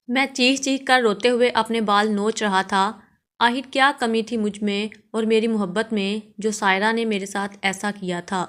میں چیخ چیخ کر روتے ہوئے اپنے بال نوچ رہا تھا۔ آخر کیا کمی تھی مجھ میں اور میری محبت میں جو سائرہ نے میرے ساتھ ایسا کیا تھا؟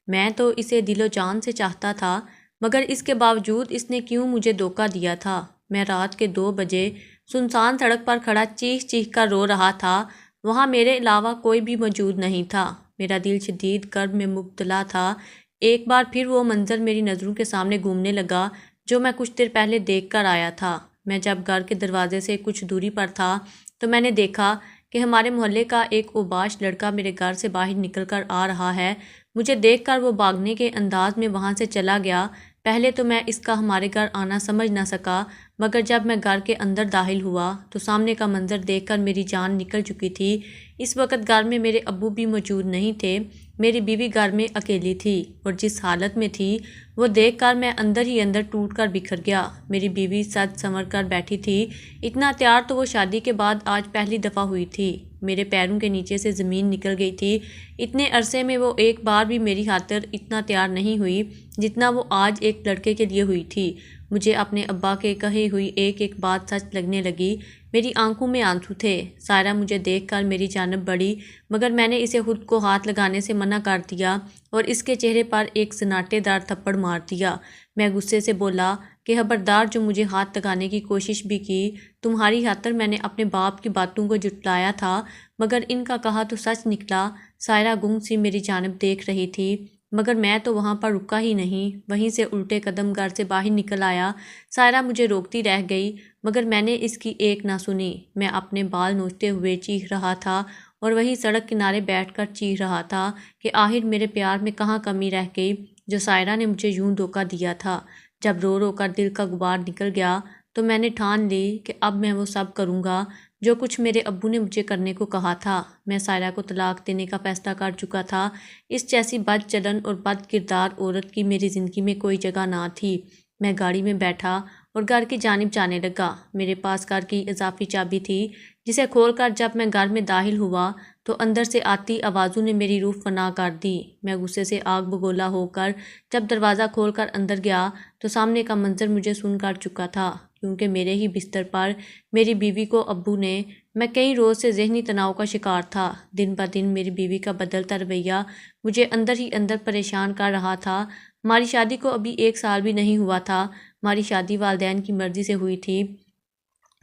میں تو اسے دل و جان سے چاہتا تھا، مگر اس کے باوجود اس نے کیوں مجھے دھوکہ دیا تھا؟ میں رات کے 2 بجے سنسان سڑک پر کھڑا چیخ چیخ کر رو رہا تھا۔ وہاں میرے علاوہ کوئی بھی موجود نہیں تھا۔ میرا دل شدید کرب میں مبتلا تھا۔ ایک بار پھر وہ منظر میری نظروں کے سامنے گھومنے لگا جو میں کچھ دیر پہلے دیکھ کر آیا تھا۔ میں جب گھر کے دروازے سے کچھ دوری پر تھا تو میں نے دیکھا کہ ہمارے محلے کا ایک اوباش لڑکا میرے گھر سے باہر نکل کر آ رہا ہے۔ مجھے دیکھ کر وہ بھاگنے کے انداز میں وہاں سے چلا گیا۔ پہلے تو میں اس کا ہمارے گھر آنا سمجھ نہ سکا، مگر جب میں گھر کے اندر داخل ہوا تو سامنے کا منظر دیکھ کر میری جان نکل چکی تھی۔ اس وقت گھر میں میرے ابو بھی موجود نہیں تھے۔ میری بیوی گھر میں اکیلی تھی اور جس حالت میں تھی وہ دیکھ کر میں اندر ہی اندر ٹوٹ کر بکھر گیا۔ میری بیوی سج سنور کر بیٹھی تھی۔ اتنا تیار تو وہ شادی کے بعد آج پہلی دفعہ ہوئی تھی۔ میرے پیروں کے نیچے سے زمین نکل گئی تھی۔ اتنے عرصے میں وہ ایک بار بھی میری خاطر اتنا تیار نہیں ہوئی جتنا وہ آج ایک لڑکے کے لیے ہوئی تھی۔ مجھے اپنے ابا کے کہی ہوئی ایک ایک بات سچ لگنے لگی۔ میری آنکھوں میں آنسو تھے۔ سائرہ مجھے دیکھ کر میری جانب بڑھی، مگر میں نے اسے خود کو ہاتھ لگانے سے منع کر دیا اور اس کے چہرے پر ایک سناٹے دار تھپڑ مار دیا۔ میں غصے سے بولا کہ خبردار، جو مجھے ہاتھ لگانے کی کوشش بھی کی، تمہاری خاطر میں نے اپنے باپ کی باتوں کو جھٹلایا تھا، مگر ان کا کہا تو سچ نکلا۔ سائرہ گنگ سی میری جانب دیکھ رہی تھی، مگر میں تو وہاں پر رکا ہی نہیں، وہیں سے الٹے قدم گھر سے باہر نکل آیا۔ سائرہ مجھے روکتی رہ گئی، مگر میں نے اس کی ایک نہ سنی۔ میں اپنے بال نوچتے ہوئے چیخ رہا تھا اور وہیں سڑک کنارے بیٹھ کر چیخ رہا تھا کہ آخر میرے پیار میں کہاں کمی رہ گئی جو سائرہ نے مجھے یوں دھوکہ دیا تھا۔ جب رو رو کر دل کا غبار نکل گیا تو میں نے ٹھان لی کہ اب میں وہ سب کروں گا جو کچھ میرے ابو نے مجھے کرنے کو کہا تھا۔ میں سائرہ کو طلاق دینے کا فیصلہ کر چکا تھا۔ اس جیسی بد چلن اور بد کردار عورت کی میری زندگی میں کوئی جگہ نہ تھی۔ میں گاڑی میں بیٹھا اور گھر کی جانب جانے لگا۔ میرے پاس گھر کی اضافی چابی تھی جسے کھول کر جب میں گھر میں داخل ہوا تو اندر سے آتی آوازوں نے میری روح فنا کر دی۔ میں غصے سے آگ بگولا ہو کر جب دروازہ کھول کر اندر گیا تو سامنے کا منظر مجھے سن کر چکا تھا، کیونکہ میرے ہی بستر پر میری بیوی کو ابو نے، میں کئی روز سے ذہنی تناؤ کا شکار تھا۔ دن بہ دن میری بیوی کا بدلتا رویہ مجھے اندر ہی اندر پریشان کر رہا تھا۔ ہماری شادی کو ابھی 1 سال بھی نہیں ہوا تھا۔ ہماری شادی والدین کی مرضی سے ہوئی تھی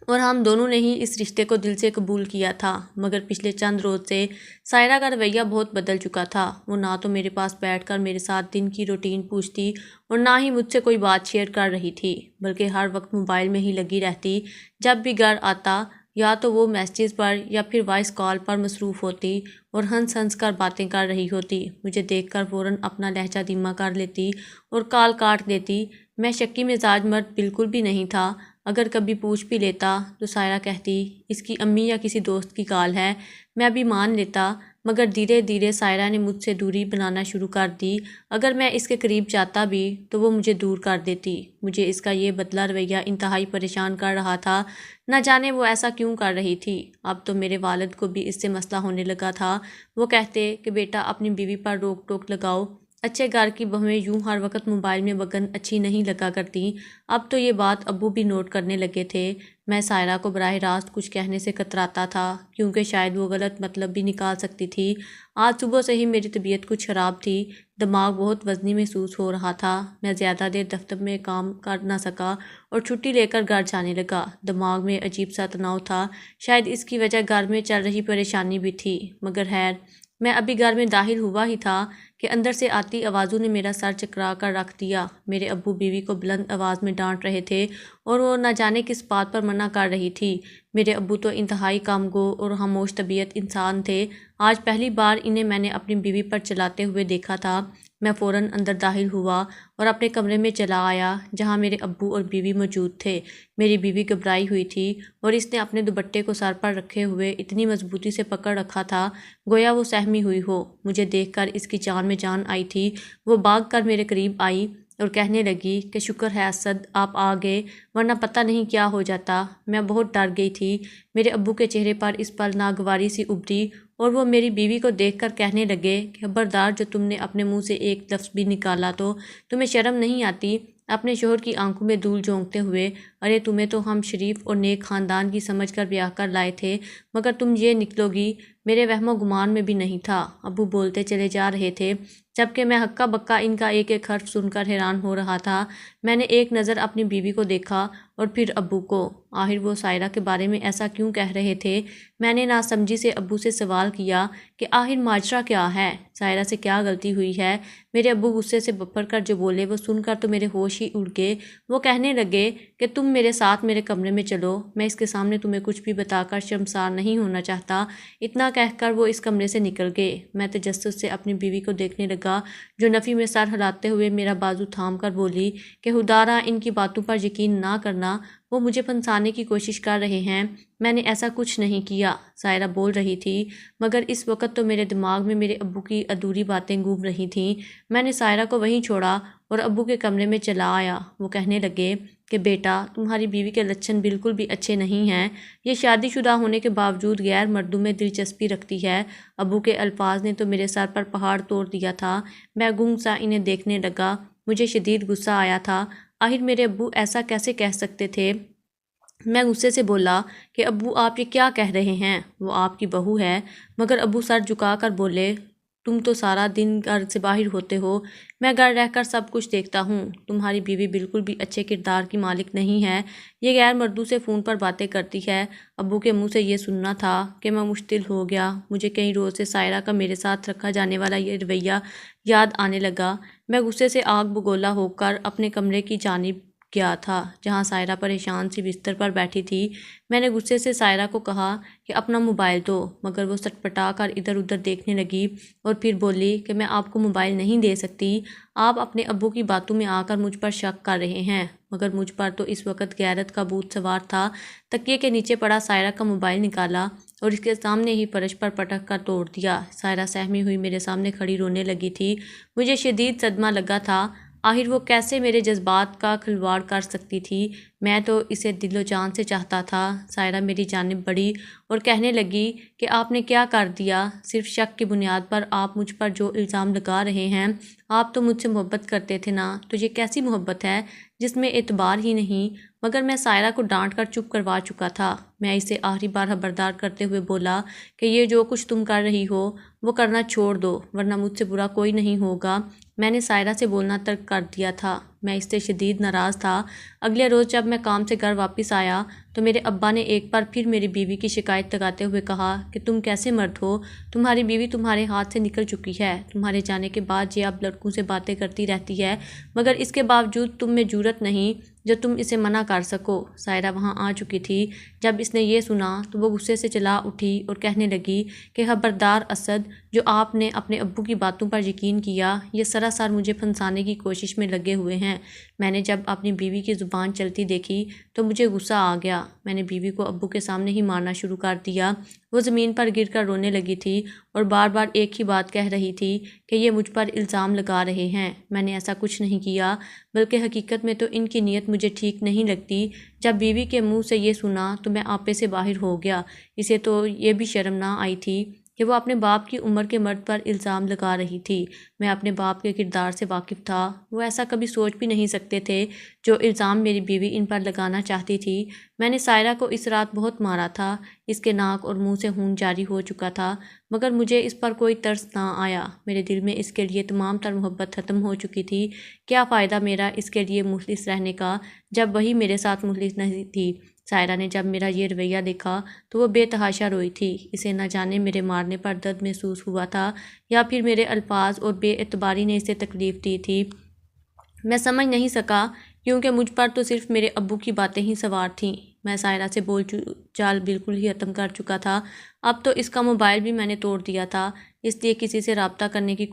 اور ہم دونوں نے ہی اس رشتے کو دل سے قبول کیا تھا، مگر پچھلے چند روز سے سائرہ کا رویہ بہت بدل چکا تھا۔ وہ نہ تو میرے پاس بیٹھ کر میرے ساتھ دن کی روٹین پوچھتی اور نہ ہی مجھ سے کوئی بات شیئر کر رہی تھی، بلکہ ہر وقت موبائل میں ہی لگی رہتی۔ جب بھی گھر آتا یا تو وہ میسیجز پر یا پھر وائس کال پر مصروف ہوتی اور ہنس ہنس کر باتیں کر رہی ہوتی۔ مجھے دیکھ کر فوراً اپنا لہجہ دھیما کر لیتی اور کال کاٹ دیتی۔ میں شکی مزاج مرد بالکل بھی نہیں تھا۔ اگر کبھی پوچھ بھی لیتا تو سائرہ کہتی اس کی امی یا کسی دوست کی کال ہے، میں بھی مان لیتا، مگر دھیرے دھیرے سائرہ نے مجھ سے دوری بنانا شروع کر دی۔ اگر میں اس کے قریب جاتا بھی تو وہ مجھے دور کر دیتی۔ مجھے اس کا یہ بدلہ رویہ انتہائی پریشان کر رہا تھا۔ نہ جانے وہ ایسا کیوں کر رہی تھی۔ اب تو میرے والد کو بھی اس سے مسئلہ ہونے لگا تھا۔ وہ کہتے کہ بیٹا اپنی بیوی پر روک ٹوک لگاؤ، اچھے گھر کی بہویں یوں ہر وقت موبائل میں مگن اچھی نہیں لگا کرتی۔ اب تو یہ بات ابو بھی نوٹ کرنے لگے تھے۔ میں سائرہ کو براہ راست کچھ کہنے سے کتراتا تھا، کیونکہ شاید وہ غلط مطلب بھی نکال سکتی تھی۔ آج صبح سے ہی میری طبیعت کچھ خراب تھی، دماغ بہت وزنی محسوس ہو رہا تھا۔ میں زیادہ دیر دفتر میں کام کر نہ سکا اور چھٹی لے کر گھر جانے لگا۔ دماغ میں عجیب سا تناؤ تھا، شاید اس کی وجہ گھر میں چل رہی پریشانی بھی تھی، مگر خیر، میں ابھی گھر میں داخل ہوا ہی تھا کہ اندر سے آتی آوازوں نے میرا سر چکرا کر رکھ دیا۔ میرے ابو بیوی کو بلند آواز میں ڈانٹ رہے تھے اور وہ نہ جانے کس بات پر منع کر رہی تھی۔ میرے ابو تو انتہائی کام گو اور خاموش طبیعت انسان تھے۔ آج پہلی بار انہیں میں نے اپنی بیوی پر چلاتے ہوئے دیکھا تھا۔ میں فوراً اندر داخل ہوا اور اپنے کمرے میں چلا آیا جہاں میرے ابو اور بیوی موجود تھے۔ میری بیوی گھبرائی ہوئی تھی اور اس نے اپنے دوپٹے کو سر پر رکھے ہوئے اتنی مضبوطی سے پکڑ رکھا تھا گویا وہ سہمی ہوئی ہو۔ مجھے دیکھ کر اس کی جان میں جان آئی تھی۔ وہ بھاگ کر میرے قریب آئی اور کہنے لگی کہ شکر ہے اسد آپ آ گئے، ورنہ پتہ نہیں کیا ہو جاتا۔ میں بہت ڈر گئی تھی۔ میرے ابو کے چہرے پر اس پل ناگواری سی ابھری اور وہ میری بیوی کو دیکھ کر کہنے لگے کہ خبردار، جو تم نے اپنے منہ سے ایک لفظ بھی نکالا تو تمہیں شرم نہیں آتی؟ اپنے شوہر کی آنکھوں میں دھول جھونکتے ہوئے۔ ارے تمہیں تو ہم شریف اور نیک خاندان کی سمجھ کر بیاہ کر لائے تھے، مگر تم یہ نکلو گی، میرے وہم و گمان میں بھی نہیں تھا۔ ابو بولتے چلے جا رہے تھے، جبکہ میں ہکا بکا ان کا ایک ایک حرف سن کر حیران ہو رہا تھا۔ میں نے ایک نظر اپنی بیوی کو دیکھا اور پھر ابو کو۔ آخر وہ سائرہ کے بارے میں ایسا کیوں کہہ رہے تھے؟ میں نے ناسمجھی سے ابو سے سوال کیا کہ آخر ماجرا کیا ہے؟ سائرہ سے کیا غلطی ہوئی ہے؟ میرے ابو غصے سے بپھر کر جو بولے وہ سن کر تو میرے ہوش ہی اڑ گئے۔ وہ کہنے لگے کہ تم میرے ساتھ میرے کمرے میں چلو، میں اس کے سامنے تمہیں کچھ بھی بتا کر شرمسار نہیں ہونا چاہتا۔ اتنا کہہ کر وہ اس کمرے سے نکل گئے۔ میں تجسس سے اپنی بیوی کو دیکھنے لگا، جو نفی میں سر ہلاتے ہوئے میرا بازو تھام کر بولی کہ خدارا ان کی باتوں پر یقین نہ کرنا، وہ مجھے پھنسانے کی کوشش کر رہے ہیں، میں نے ایسا کچھ نہیں کیا۔ سائرہ بول رہی تھی، مگر اس وقت تو میرے دماغ میں میرے ابو کی ادھوری باتیں گھوم رہی تھیں۔ میں نے سائرہ کو وہیں چھوڑا اور ابو کے کمرے میں چلا آیا۔ وہ کہنے لگے کہ بیٹا، تمہاری بیوی کے لچھن بالکل بھی اچھے نہیں ہیں، یہ شادی شدہ ہونے کے باوجود غیر مردوں میں دلچسپی رکھتی ہے۔ ابو کے الفاظ نے تو میرے سر پر پہاڑ توڑ دیا تھا۔ میں گنگ سا انہیں دیکھنے لگا۔ مجھے شدید غصہ آیا تھا۔ آخر میرے ابو ایسا کیسے کہہ سکتے تھے؟ میں غصے سے بولا کہ ابو آپ یہ کیا کہہ رہے ہیں؟ وہ آپ کی بہو ہے۔ مگر ابو سر جھکا کر بولے، تم تو سارا دن گھر سے باہر ہوتے ہو، میں گھر رہ کر سب کچھ دیکھتا ہوں۔ تمہاری بیوی بالکل بھی اچھے کردار کی مالک نہیں ہے، یہ غیر مردوں سے فون پر باتیں کرتی ہے۔ ابو کے منہ سے یہ سننا تھا کہ میں مشتعل ہو گیا۔ مجھے کئی روز سے سائرہ کا میرے ساتھ رکھا جانے والا یہ رویہ یاد آنے لگا۔ میں غصے سے آگ بگولا ہو کر اپنے کمرے کی جانب گیا تھا، جہاں سائرہ پریشان سی بستر پر بیٹھی تھی۔ میں نے غصے سے سائرہ کو کہا کہ اپنا موبائل دو، مگر وہ سٹپٹا کر ادھر ادھر دیکھنے لگی اور پھر بولی کہ میں آپ کو موبائل نہیں دے سکتی، آپ اپنے ابو کی باتوں میں آ کر مجھ پر شک کر رہے ہیں۔ مگر مجھ پر تو اس وقت غیرت کا بھوت سوار تھا۔ تکیے کے نیچے پڑا سائرہ کا موبائل نکالا اور اس کے سامنے ہی فرش پر پٹک کر توڑ دیا۔ سائرہ سہمی ہوئی میرے سامنے کھڑی رونے لگی تھی۔ مجھے شدید صدمہ لگا تھا۔ آخر وہ کیسے میرے جذبات کا کھلواڑ کر سکتی تھی؟ میں تو اسے دل و جان سے چاہتا تھا۔ سائرہ میری جانب بڑھی اور کہنے لگی کہ آپ نے کیا کر دیا؟ صرف شک کی بنیاد پر آپ مجھ پر جو الزام لگا رہے ہیں، آپ تو مجھ سے محبت کرتے تھے نا، تو یہ کیسی محبت ہے جس میں اعتبار ہی نہیں؟ مگر میں سائرہ کو ڈانٹ کر چپ کروا چکا تھا۔ میں اسے آخری بار خبردار کرتے ہوئے بولا کہ یہ جو کچھ تم کر رہی ہو وہ کرنا چھوڑ دو، ورنہ مجھ سے برا کوئی نہیں ہوگا۔ میں نے سائرہ سے بولنا ترک کر دیا تھا۔ میں اس سے شدید ناراض تھا۔ اگلے روز جب میں کام سے گھر واپس آیا تو میرے ابا نے ایک بار پھر میری بیوی کی شکایت لگاتے ہوئے کہا کہ تم کیسے مرد ہو؟ تمہاری بیوی تمہارے ہاتھ سے نکل چکی ہے، تمہارے جانے کے بعد یہ اب لڑکوں سے باتیں کرتی رہتی ہے، مگر اس کے باوجود تم میں جرأت نہیں جو تم اسے منع کر سکو۔ سائرہ وہاں آ چکی تھی۔ جب اس نے یہ سنا تو وہ غصے سے چلا اٹھی اور کہنے لگی کہ خبردار اسد، جو آپ نے اپنے ابو کی باتوں پر یقین کیا، یہ سراسر مجھے پھنسانے کی کوشش میں لگے ہوئے ہیں۔ میں نے جب اپنی بیوی کی زبان چلتی دیکھی تو مجھے غصہ آ گیا۔ میں نے بیوی کو ابو کے سامنے ہی مارنا شروع کر دیا۔ وہ زمین پر گر کر رونے لگی تھی اور بار بار ایک ہی بات کہہ رہی تھی کہ یہ مجھ پر الزام لگا رہے ہیں۔ میں نے ایسا کچھ نہیں کیا، بلکہ حقیقت میں تو ان کی نیت مجھے ٹھیک نہیں لگتی۔ جب بیوی کے منہ سے یہ سنا تو میں آپے سے باہر ہو گیا۔ اسے تو یہ بھی شرم نہ آئی تھی کہ وہ اپنے باپ کی عمر کے مرد پر الزام لگا رہی تھی۔ میں اپنے باپ کے کردار سے واقف تھا۔ وہ ایسا کبھی سوچ بھی نہیں سکتے تھے جو الزام میری بیوی ان پر لگانا چاہتی تھی۔ میں نے سائرہ کو اس رات بہت مارا تھا۔ اس کے ناک اور منہ سے خون جاری ہو چکا تھا، مگر مجھے اس پر کوئی ترس نہ آیا۔ میرے دل میں اس کے لیے تمام تر محبت ختم ہو چکی تھی۔ کیا فائدہ میرا اس کے لیے مخلص رہنے کا جب وہی میرے ساتھ مخلص نہیں تھی؟ سائرہ نے جب میرا یہ رویہ دیکھا تو وہ بے تحاشا روئی تھی۔ اسے نہ جانے میرے مارنے پر درد محسوس ہوا تھا یا پھر میرے الفاظ اور بے اعتباری نے اسے تکلیف دی تھی۔ میں سمجھ نہیں سکا، کیونکہ مجھ پر تو صرف میرے ابو کی باتیں ہی سوار تھیں۔ میں سائرہ سے بول چال بالکل ہی ختم کر چکا تھا۔ اب تو اس کا موبائل بھی میں نے توڑ دیا تھا، اس لیے کسی سے رابطہ کرنے کی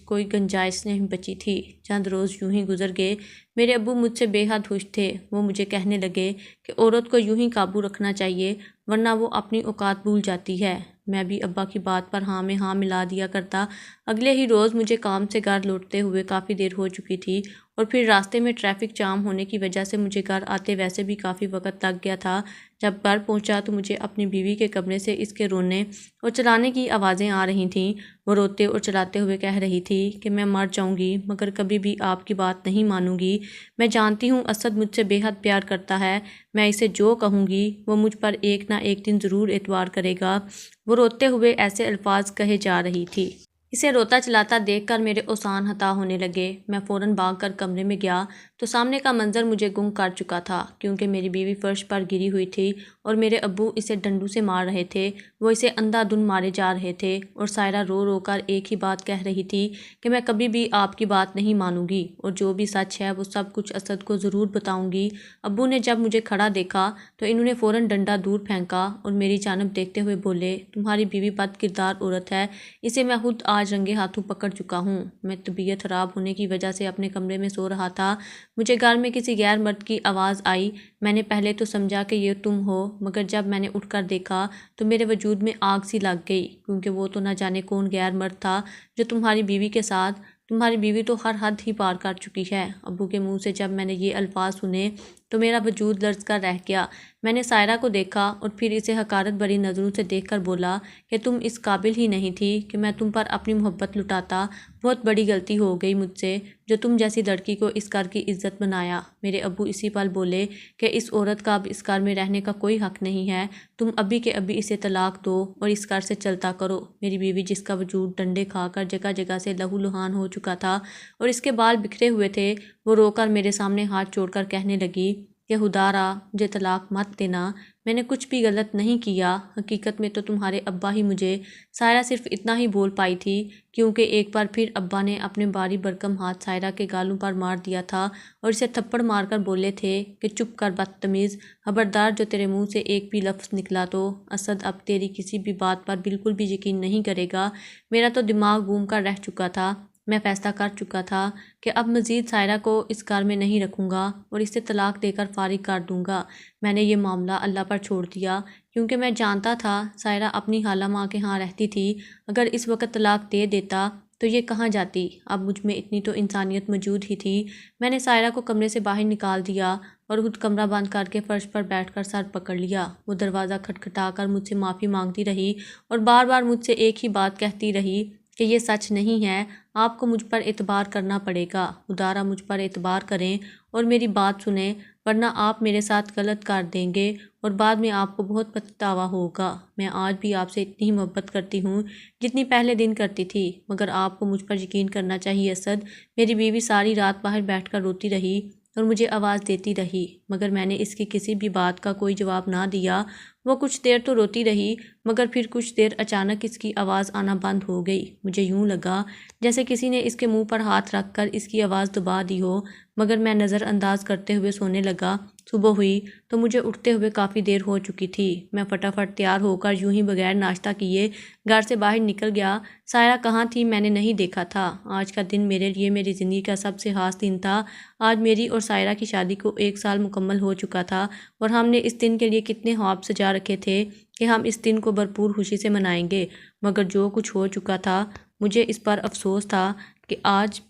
کوئی گنجائش نہیں بچی تھی۔ چند روز یوں ہی گزر گئے۔ میرے ابو مجھ سے بے حد خوش تھے۔ وہ مجھے کہنے لگے کہ عورت کو یوں ہی قابو رکھنا چاہیے، ورنہ وہ اپنی اوقات بھول جاتی ہے۔ میں بھی ابا کی بات پر ہاں میں ہاں ملا دیا کرتا۔ اگلے ہی روز مجھے کام سے گھر لوٹتے ہوئے کافی دیر ہو چکی تھی اور پھر راستے میں ٹریفک جام ہونے کی وجہ سے مجھے گھر آتے ویسے بھی کافی وقت لگ گیا تھا۔ جب گھر پہنچا تو مجھے اپنی بیوی کے کمرے سے اس کے رونے اور چلانے کی آوازیں آ رہی تھیں۔ وہ روتے اور چلاتے ہوئے کہہ رہی تھی کہ میں مر جاؤں گی مگر کبھی بھی آپ کی بات نہیں مانوں گی۔ میں جانتی ہوں اسد مجھ سے بے حد پیار کرتا ہے، میں اسے جو کہوں گی وہ مجھ پر ایک نہ ایک دن ضرور اعتبار کرے گا۔ وہ روتے ہوئے ایسے الفاظ کہے جا رہی تھی۔ اسے روتا چلاتا دیکھ کر میرے اوسان ہتا ہونے لگے۔ میں فوراً بھاگ کر کمرے میں گیا تو سامنے کا منظر مجھے گم کر چکا تھا، کیونکہ میری بیوی فرش پر گری ہوئی تھی اور میرے ابو اسے ڈنڈوں سے مار رہے تھے۔ وہ اسے اندھا دھند مارے جا رہے تھے اور سائرہ رو رو کر ایک ہی بات کہہ رہی تھی کہ میں کبھی بھی آپ کی بات نہیں مانوں گی اور جو بھی سچ ہے وہ سب کچھ اسد کو ضرور بتاؤں گی۔ ابو نے جب مجھے کھڑا دیکھا تو انہوں نے فوراً ڈنڈا دور پھینکا اور میری جانب دیکھتے ہوئے بولے، تمہاری بیوی بد کردار عورت ہے، اسے میں خود آج رنگے ہاتھوں پکڑ چکا ہوں۔ میں طبیعت خراب ہونے کی وجہ سے اپنے کمرے میں سو رہا تھا۔ مجھے گھر میں کسی غیر مرد کی آواز آئی۔ میں نے پہلے تو سمجھا کہ یہ تم ہو، مگر جب میں نے اٹھ کر دیکھا تو میرے وجود میں آگ سی لگ گئی، کیونکہ وہ تو نہ جانے کون غیر مرد تھا جو تمہاری بیوی کے ساتھ۔ تمہاری بیوی تو ہر حد ہی پار کر چکی ہے۔ ابو کے منہ سے جب میں نے یہ الفاظ سنے تو میرا وجود لرز کر رہ گیا۔ میں نے سائرہ کو دیکھا اور پھر اسے حقارت بھری نظروں سے دیکھ کر بولا کہ تم اس قابل ہی نہیں تھی کہ میں تم پر اپنی محبت لٹاتا۔ بہت بڑی غلطی ہو گئی مجھ سے جو تم جیسی لڑکی کو اس گھر کی عزت بنایا۔ میرے ابو اسی پل بولے کہ اس عورت کا اب اس گھر میں رہنے کا کوئی حق نہیں ہے، تم ابھی کے ابھی اسے طلاق دو اور اس گھر سے چلتا کرو۔ میری بیوی جس کا وجود ڈنڈے کھا کر جگہ جگہ سے لہو لہان ہو چکا تھا اور اس کے بال بکھرے ہوئے تھے، وہ رو کر میرے سامنے ہاتھ جوڑ کر کہنے لگی کہ خدارا مجھے طلاق مت دینا، میں نے کچھ بھی غلط نہیں کیا، حقیقت میں تو تمہارے ابا ہی مجھے۔ سائرہ صرف اتنا ہی بول پائی تھی کیونکہ ایک بار پھر ابا نے اپنے بھاری بھرکم ہاتھ سائرہ کے گالوں پر مار دیا تھا اور اسے تھپڑ مار کر بولے تھے کہ چپ کر بدتمیز، خبردار جو تیرے منہ سے ایک بھی لفظ نکلا تو اسد اب تیری کسی بھی بات پر بالکل بھی یقین نہیں کرے گا۔ میرا تو دماغ گھوم کر رہ چکا تھا۔ میں فیصلہ کر چکا تھا کہ اب مزید سائرہ کو اس گھر میں نہیں رکھوں گا اور اسے طلاق دے کر فارغ کر دوں گا۔ میں نے یہ معاملہ اللہ پر چھوڑ دیا کیونکہ میں جانتا تھا سائرہ اپنی خالہ ماں کے ہاں رہتی تھی، اگر اس وقت طلاق دے دیتا تو یہ کہاں جاتی۔ اب مجھ میں اتنی تو انسانیت موجود ہی تھی۔ میں نے سائرہ کو کمرے سے باہر نکال دیا اور خود کمرہ بند کر کے فرش پر بیٹھ کر سر پکڑ لیا۔ وہ دروازہ کھٹکھٹا کر مجھ سے معافی مانگتی رہی اور بار بار مجھ سے ایک ہی بات کہتی رہی کہ یہ سچ نہیں ہے، آپ کو مجھ پر اعتبار کرنا پڑے گا، خدارا مجھ پر اعتبار کریں اور میری بات سنیں، ورنہ آپ میرے ساتھ غلط کر دیں گے اور بعد میں آپ کو بہت پچھتاوا ہوگا۔ میں آج بھی آپ سے اتنی ہی محبت کرتی ہوں جتنی پہلے دن کرتی تھی، مگر آپ کو مجھ پر یقین کرنا چاہیے اسد۔ میری بیوی ساری رات باہر بیٹھ کر روتی رہی اور مجھے آواز دیتی رہی، مگر میں نے اس کی کسی بھی بات کا کوئی جواب نہ دیا۔ وہ کچھ دیر تو روتی رہی مگر پھر کچھ دیر اچانک اس کی آواز آنا بند ہو گئی۔ مجھے یوں لگا جیسے کسی نے اس کے منہ پر ہاتھ رکھ کر اس کی آواز دبا دی ہو، مگر میں نظر انداز کرتے ہوئے سونے لگا۔ صبح ہوئی تو مجھے اٹھتے ہوئے کافی دیر ہو چکی تھی۔ میں فٹافٹ تیار ہو کر یوں ہی بغیر ناشتہ کیے گھر سے باہر نکل گیا۔ سائرہ کہاں تھی میں نے نہیں دیکھا تھا۔ آج کا دن میرے لیے میری زندگی کا سب سے خاص دن تھا۔ آج میری اور سائرہ کی شادی کو 1 سال مکمل ہو چکا تھا اور ہم نے اس دن کے لیے کتنے خواب سجا رکھے تھے کہ ہم اس دن کو بھرپور خوشی سے منائیں گے، مگر جو کچھ ہو چکا تھا مجھے اس پر افسوس تھا کہ آج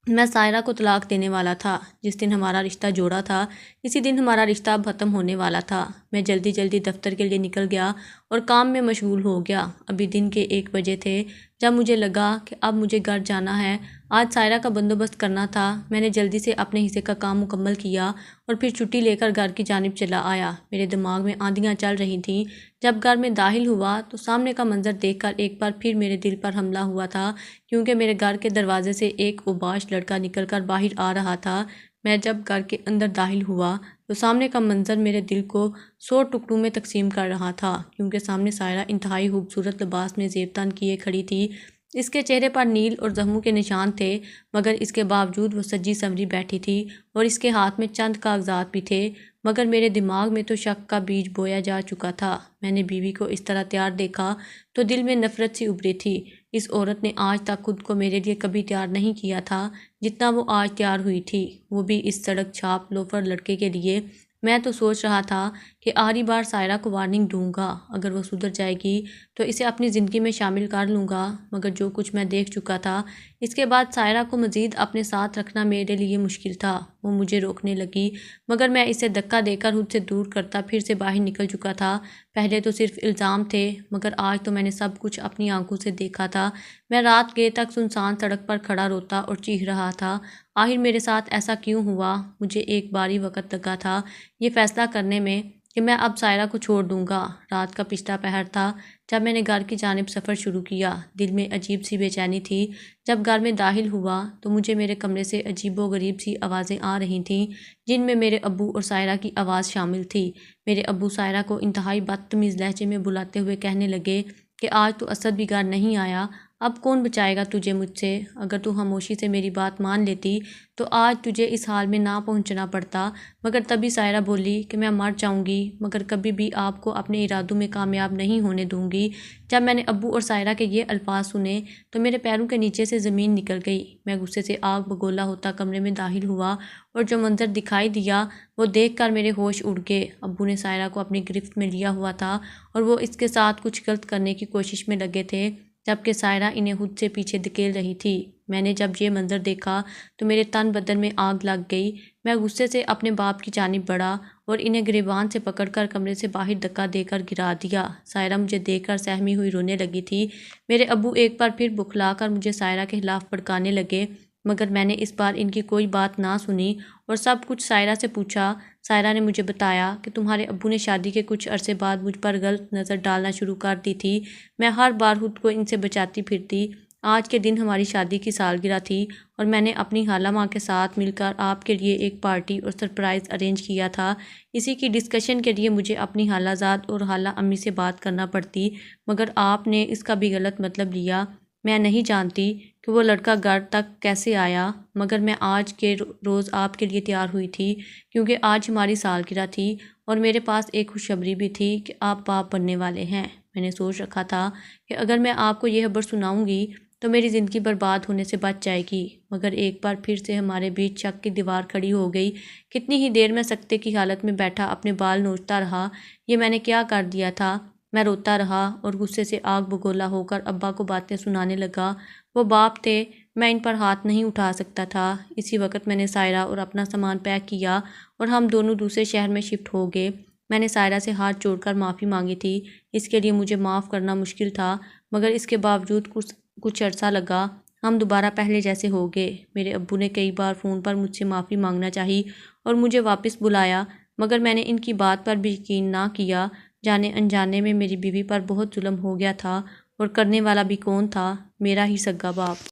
میں سائرہ کو طلاق دینے والا تھا۔ جس دن ہمارا رشتہ جوڑا تھا اسی دن ہمارا رشتہ اب ختم ہونے والا تھا۔ میں جلدی جلدی دفتر کے لیے نکل گیا اور کام میں مشغول ہو گیا۔ ابھی دن کے 1 بجے تھے جب مجھے لگا کہ اب مجھے گھر جانا ہے۔ آج سائرہ کا بندوبست کرنا تھا۔ میں نے جلدی سے اپنے حصے کا کام مکمل کیا اور پھر چھٹی لے کر گھر کی جانب چلا آیا۔ میرے دماغ میں آندیاں چل رہی تھیں۔ جب گھر میں داخل ہوا تو سامنے کا منظر دیکھ کر ایک بار پھر میرے دل پر حملہ ہوا تھا، کیونکہ میرے گھر کے دروازے سے ایک اوباش لڑکا نکل کر باہر آ رہا تھا۔ میں جب گھر کے اندر داخل ہوا تو سامنے کا منظر میرے دل کو 100 ٹکڑوں میں تقسیم کر رہا تھا، کیونکہ سامنے سائرہ انتہائی خوبصورت لباس میں زیب تن کیے کھڑی تھی۔ اس کے چہرے پر نیل اور زخموں کے نشان تھے، مگر اس کے باوجود وہ سجی سنوری بیٹھی تھی اور اس کے ہاتھ میں چند کاغذات بھی تھے، مگر میرے دماغ میں تو شک کا بیج بویا جا چکا تھا۔ میں نے بیوی کو اس طرح تیار دیکھا تو دل میں نفرت سی ابھری تھی۔ اس عورت نے آج تک خود کو میرے لیے کبھی تیار نہیں کیا تھا جتنا وہ آج تیار ہوئی تھی، وہ بھی اس سڑک چھاپ لوفر لڑکے کے لیے میں تو سوچ رہا تھا کہ آخری بار سائرہ کو وارننگ دوں گا، اگر وہ سدھر جائے گی تو اسے اپنی زندگی میں شامل کر لوں گا، مگر جو کچھ میں دیکھ چکا تھا اس کے بعد سائرہ کو مزید اپنے ساتھ رکھنا میرے لیے مشکل تھا۔ وہ مجھے روکنے لگی مگر میں اسے دھکا دے کر خود سے دور کرتا پھر سے باہر نکل چکا تھا۔ پہلے تو صرف الزام تھے مگر آج تو میں نے سب کچھ اپنی آنکھوں سے دیکھا تھا۔ میں رات گئے تک سنسان سڑک پر کھڑا روتا اور چیخ رہا تھا، آخر میرے ساتھ ایسا کیوں ہوا؟ مجھے ایک بار ہی وقت لگا تھا یہ فیصلہ کرنے میں کہ میں اب سائرہ کو چھوڑ دوں گا۔ رات کا پچھلا پہر تھا جب میں نے گھر کی جانب سفر شروع کیا۔ دل میں عجیب سی بے چینی تھی۔ جب گھر میں داخل ہوا تو مجھے میرے کمرے سے عجیب و غریب سی آوازیں آ رہی تھیں جن میں میرے ابو اور سائرہ کی آواز شامل تھی۔ میرے ابو سائرہ کو انتہائی بدتمیز لہجے میں بلاتے ہوئے کہنے لگے کہ آج تو اسد بھی گھر نہیں آیا، اب کون بچائے گا تجھے مجھ سے؟ اگر تو خاموشی سے میری بات مان لیتی تو آج تجھے اس حال میں نہ پہنچنا پڑتا۔ مگر تبھی سائرہ بولی کہ میں مر جاؤں گی مگر کبھی بھی آپ کو اپنے ارادوں میں کامیاب نہیں ہونے دوں گی۔ جب میں نے ابو اور سائرہ کے یہ الفاظ سنے تو میرے پیروں کے نیچے سے زمین نکل گئی۔ میں غصے سے آگ بگولا ہوتا کمرے میں داخل ہوا اور جو منظر دکھائی دیا وہ دیکھ کر میرے ہوش اڑ گئے۔ ابو نے سائرہ کو اپنی گرفت میں لیا ہوا تھا اور وہ اس کے ساتھ کچھ غلط کرنے کی کوشش میں لگے تھے جبکہ سائرہ انہیں خود سے پیچھے دھکیل رہی تھی۔ میں نے جب یہ منظر دیکھا تو میرے تن بدن میں آگ لگ گئی۔ میں غصے سے اپنے باپ کی جانب بڑھا اور انہیں گریبان سے پکڑ کر کمرے سے باہر دھکا دے کر گرا دیا۔ سائرہ مجھے دیکھ کر سہمی ہوئی رونے لگی تھی۔ میرے ابو ایک بار پھر بکھلا کر مجھے سائرہ کے خلاف بھڑکانے لگے مگر میں نے اس بار ان کی کوئی بات نہ سنی اور سب کچھ سائرہ سے پوچھا۔ سائرہ نے مجھے بتایا کہ تمہارے ابو نے شادی کے کچھ عرصے بعد مجھ پر غلط نظر ڈالنا شروع کر دی تھی۔ میں ہر بار خود کو ان سے بچاتی پھرتی۔ آج کے دن ہماری شادی کی سالگرہ تھی اور میں نے اپنی خالہ ماں کے ساتھ مل کر آپ کے لیے ایک پارٹی اور سرپرائز ارینج کیا تھا۔ اسی کی ڈسکشن کے لیے مجھے اپنی خالہ زاد اور خالہ امی سے بات کرنا پڑتی مگر آپ نے اس کا بھی غلط مطلب لیا۔ میں نہیں جانتی کہ وہ لڑکا گھر تک کیسے آیا مگر میں آج کے روز آپ کے لیے تیار ہوئی تھی کیونکہ آج ہماری سالگرہ تھی اور میرے پاس ایک خوشخبری بھی تھی کہ آپ باپ بننے والے ہیں۔ میں نے سوچ رکھا تھا کہ اگر میں آپ کو یہ خبر سناؤں گی تو میری زندگی برباد ہونے سے بچ جائے گی مگر ایک بار پھر سے ہمارے بیچ شک کی دیوار کھڑی ہو گئی۔ کتنی ہی دیر میں سکتے کی حالت میں بیٹھا اپنے بال نوچتا رہا۔ یہ میں نے کیا کر دیا تھا؟ میں روتا رہا اور غصے سے آگ بگولا ہو کر ابا کو باتیں سنانے لگا۔ وہ باپ تھے، میں ان پر ہاتھ نہیں اٹھا سکتا تھا۔ اسی وقت میں نے سائرہ اور اپنا سامان پیک کیا اور ہم دونوں دوسرے شہر میں شفٹ ہو گئے۔ میں نے سائرہ سے ہاتھ جوڑ کر معافی مانگی تھی۔ اس کے لیے مجھے معاف کرنا مشکل تھا مگر اس کے باوجود کچھ عرصہ لگا ہم دوبارہ پہلے جیسے ہو گئے۔ میرے ابو نے کئی بار فون پر مجھ سے معافی مانگنا چاہی اور مجھے واپس بلایا مگر میں نے ان کی بات پر بھی یقین نہ کیا۔ جانے انجانے میں میری بیوی پر بہت ظلم ہو گیا تھا اور کرنے والا بھی کون تھا؟ میرا ہی سگا باپ۔